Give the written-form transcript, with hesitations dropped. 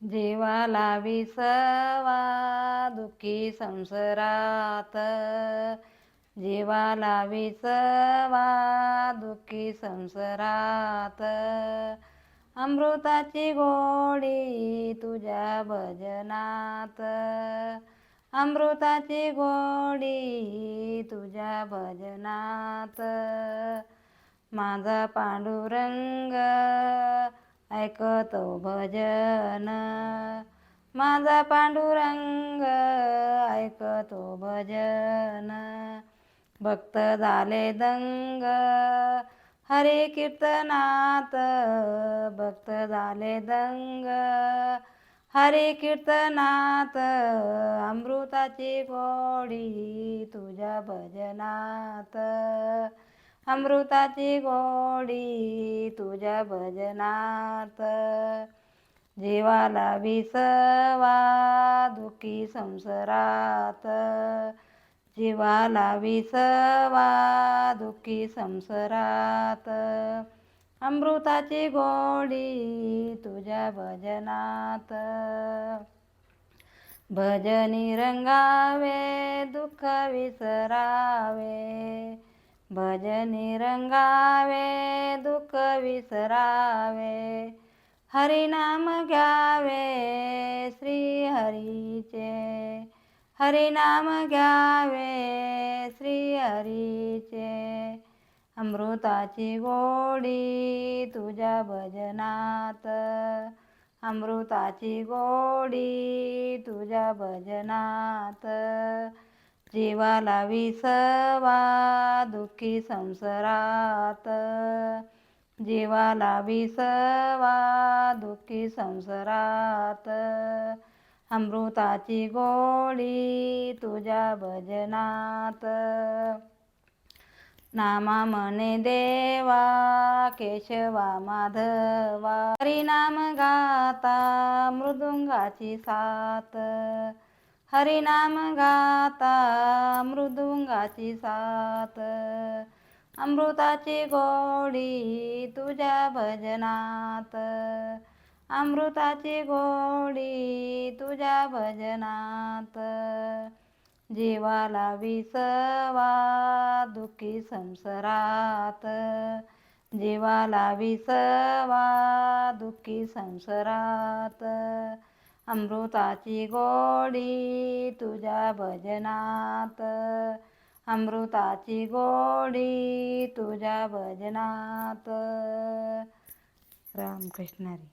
जीवाला विसवा दुःखी संसारात, जीवाला विसवा दुःखी संसारात, अमृताची गोडी तुझ्या भजनात, अमृताची गोडी तुझ्या भजनात, माझा पांडुरंग ऐकतो भजन, माझा पांडुरंग ऐकतो भजन, भक्त झाले दंग हरी कीर्तनात, भक्त झाले दंग हरी कीर्तनात, अमृताची गोडी तुझ्या भजनात, अमृताची गोडी तुझ्या भजनात, जीवाला विसवा दुःखी संसारात, जीवाला विसवा दुःखी संसारात, अमृताची गोडी तुझ्या भजनात, भजनी रंगावे दुःख विसरावे, भजनी रंगावे दुःख विसरावे, हरिनाम घ्यावे श्री हरीचे, हरिनाम घ्यावे श्री हरीचे, अमृताची गोडी तुझ्या भजनात, अमृताची गोडी तुझ्या भजनात, जीवाला विसवा दुःखी संसारात, जीवाला विसवा दुःखी संसारात, अमृताची गोडी तुझ्या भजनात, नामा म्हणे देवा केशवा माधवा, हरिनाम गाता मृदुंगाची साथ, हरिनाम गाता मृदुंगाची साथ, अमृताची गोडी तुझ्या भजनात, अमृताची गोडी तुझ्या भजनात, जीवाला विसवा दुःखी संसारात, जीवाला विसवा दुःखी संसारात, अमृताची गोडी तुझ्या भजनात, अमृताची गोडी तुझ्या भजनात. रामकृष्ण हरी.